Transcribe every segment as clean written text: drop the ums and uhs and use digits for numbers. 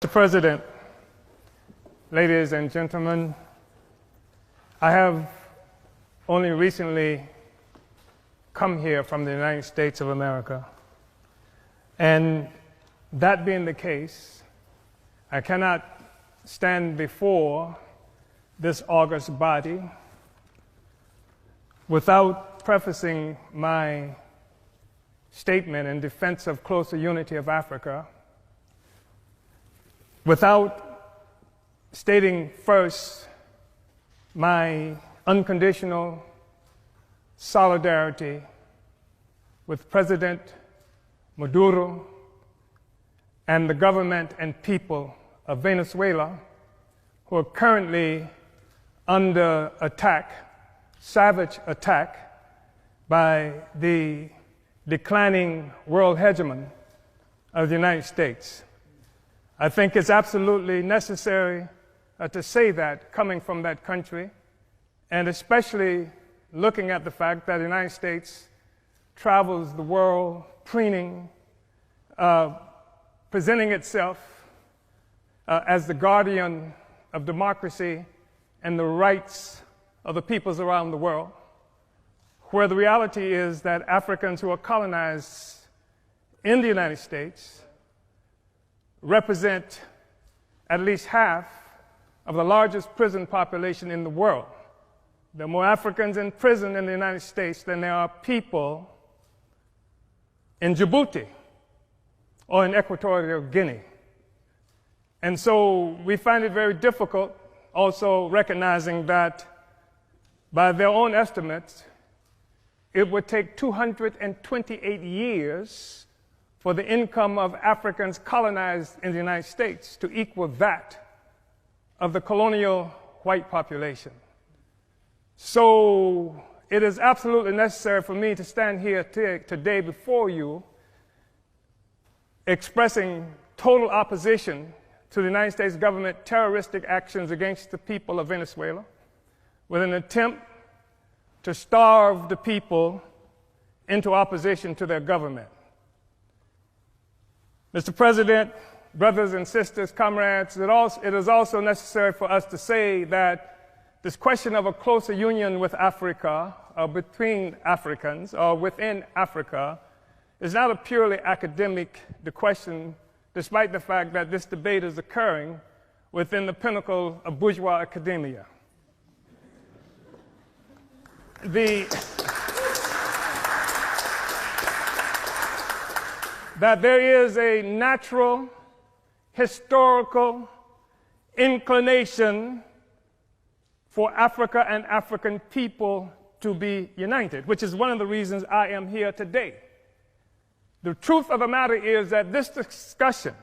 Mr. President, ladies and gentlemen, I have only recently come here from the United States of America. And that being the case, I cannot stand before this august body without prefacing my statement in defense of closer unity of Africa, without stating first my unconditional solidarity with President Maduro and the government and people of Venezuela, who are currently under attack, savage attack, by the declining world hegemon of the United States. I think it's absolutely necessary to say that coming from that country, and especially looking at the fact that the United States travels the world preening, presenting itself as the guardian of democracy and the rights of the peoples around the world, where the reality is that Africans who are colonized in the United States represent at least half of the largest prison population in the world. There are more Africans in prison in the United States than there are people in Djibouti or in Equatorial Guinea. And so we find it very difficult, also recognizing that by their own estimates, it would take 228 years for the income of Africans colonized in the United States to equal that of the colonial white population. So it is absolutely necessary for me to stand here today before you expressing total opposition to the United States government terroristic actions against the people of Venezuela with an attempt to starve the people into opposition to their government. Mr. President, brothers and sisters, comrades, it is also necessary for us to say that this question of a closer union with Africa, or between Africans, or within Africa, is not a purely academic question, despite the fact that this debate is occurring within the pinnacle of bourgeois academia. That there is a natural, historical inclination for Africa and African people to be united, which is one of the reasons I am here today. The truth of the matter is that this discussion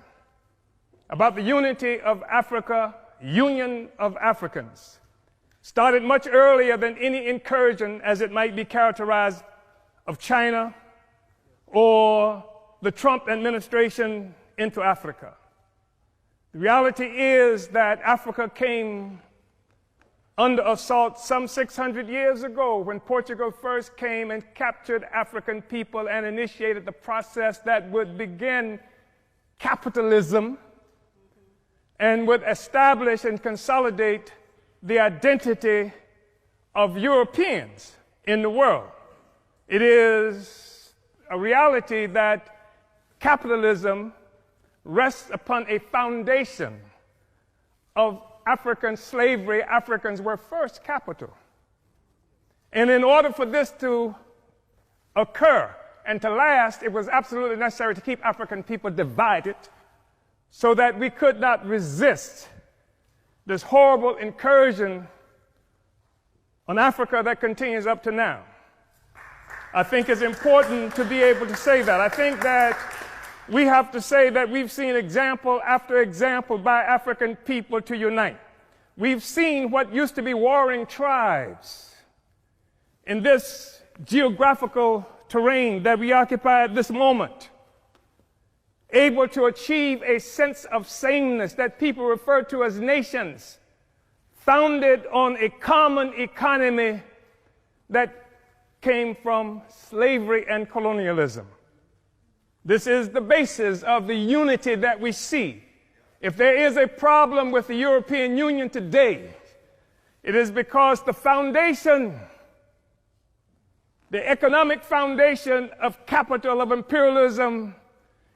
about the unity of Africa, union of Africans, started much earlier than any incursion, as it might be characterized, of China or the Trump administration into Africa. The reality is that Africa came under assault some 600 years ago when Portugal first came and captured African people and initiated the process that would begin capitalism and would establish and consolidate the identity of Europeans in the world. It is a reality that capitalism rests upon a foundation of African slavery. Africans were first capital. And in order for this to occur and to last, it was absolutely necessary to keep African people divided so that we could not resist this horrible incursion on Africa that continues up to now. I think it's important to be able to say that. I think that we have to say that we've seen example after example by African people to unite. We've seen what used to be warring tribes in this geographical terrain that we occupy at this moment, able to achieve a sense of sameness that people refer to as nations, founded on a common economy that came from slavery and colonialism. This is the basis of the unity that we see If there is a problem with the European Union today, it is because the foundation, the economic foundation of capital, of imperialism,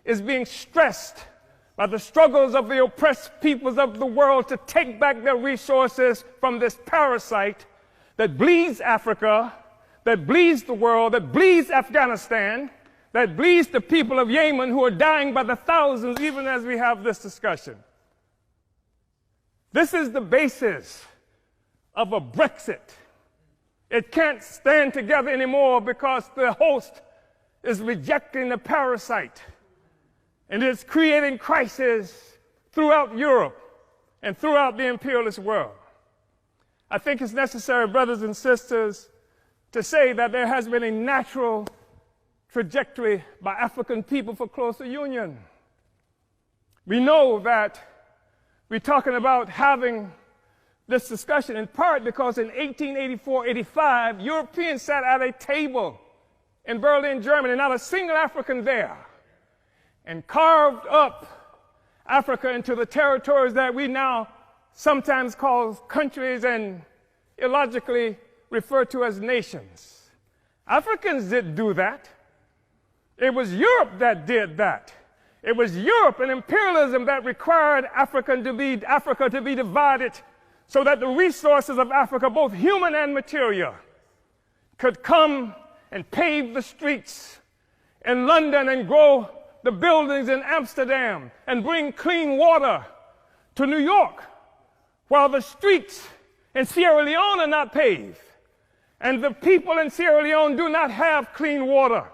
is being stressed by the struggles of the oppressed peoples of the world to take back their resources from this parasite that bleeds Africa, that bleeds the world, that bleeds Afghanistan, that bleeds the people of Yemen who are dying by the thousands even as we have this discussion. This is the basis of a Brexit. It can't stand together anymore because the host is rejecting the parasite. And it's creating crisis throughout Europe and throughout the imperialist world. I think it's necessary, brothers and sisters, to say that there has been a natural trajectory by African people for closer union. We know that we're talking about having this discussion in part because in 1884-85, Europeans sat at a table in Berlin, Germany, not a single African there, and carved up Africa into the territories that we now sometimes call countries and illogically refer to as nations. Africans didn't do that. It was Europe that did that. It was Europe and imperialism that required Africa to be divided so that the resources of Africa, both human and material, could come and pave the streets in London and grow the buildings in Amsterdam and bring clean water to New York, while the streets in Sierra Leone are not paved. And the people in Sierra Leone do not have clean water.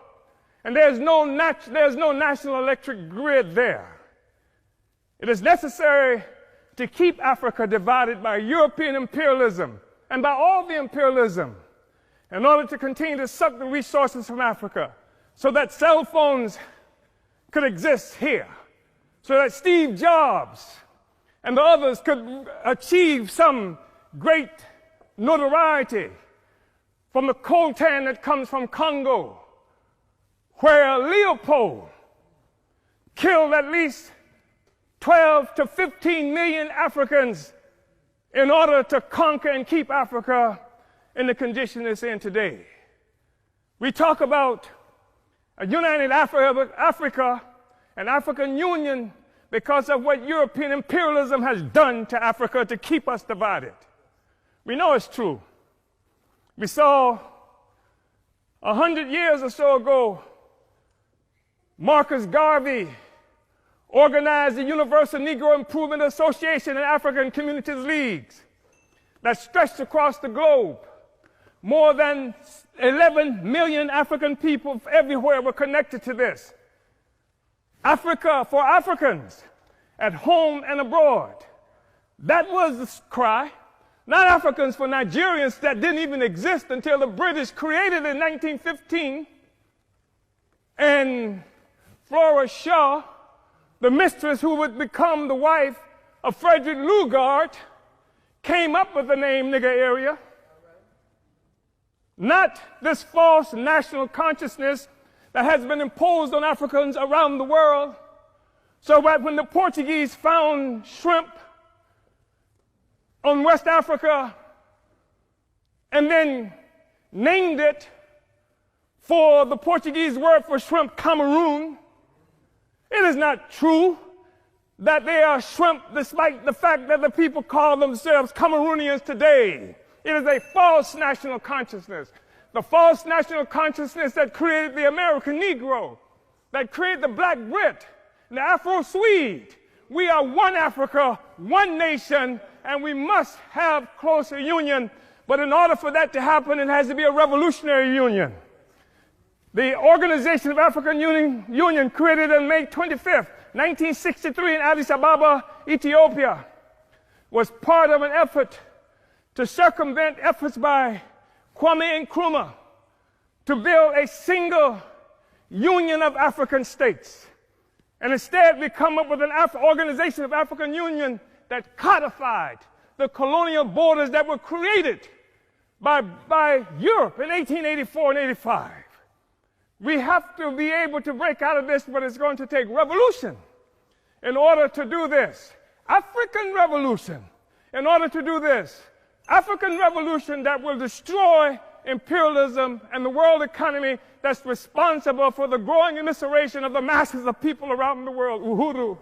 And there's no national electric grid there. It is necessary to keep Africa divided by European imperialism and by all the imperialism in order to continue to suck the resources from Africa so that cell phones could exist here, so that Steve Jobs and the others could achieve some great notoriety from the coltan that comes from Congo, where Leopold killed at least 12 to 15 million Africans in order to conquer and keep Africa in the condition it's in today. We talk about a united Africa and African Union because of what European imperialism has done to Africa to keep us divided. We know it's true. We saw 100 years or so ago, Marcus Garvey organized the Universal Negro Improvement Association and African Communities Leagues that stretched across the globe. More than 11 million African people everywhere were connected to this. Africa for Africans, at home and abroad. That was the cry. Not Africans for Nigerians that didn't even exist until the British created it in 1915. And Flora Shaw, the mistress who would become the wife of Frederick Lugard, came up with the name nigger area. Not this false national consciousness that has been imposed on Africans around the world, so that when the Portuguese found shrimp on West Africa and then named it for the Portuguese word for shrimp, Cameroon, it is not true that they are shrimp despite the fact that the people call themselves Cameroonians today. It is a false national consciousness. The false national consciousness that created the American Negro, that created the Black Brit, and the Afro-Swede. We are one Africa, one nation, and we must have closer union. But in order for that to happen, it has to be a revolutionary union. The Organization of African Union, created on May 25th, 1963 in Addis Ababa, Ethiopia, was part of an effort to circumvent efforts by Kwame Nkrumah to build a single union of African states. And instead, we come up with an Organization of African Union that codified the colonial borders that were created by Europe in 1884 and 85. We have to be able to break out of this, but it's going to take revolution in order to do this. African revolution in order to do this. African revolution that will destroy imperialism and the world economy that's responsible for the growing immiseration of the masses of people around the world. Uhuru.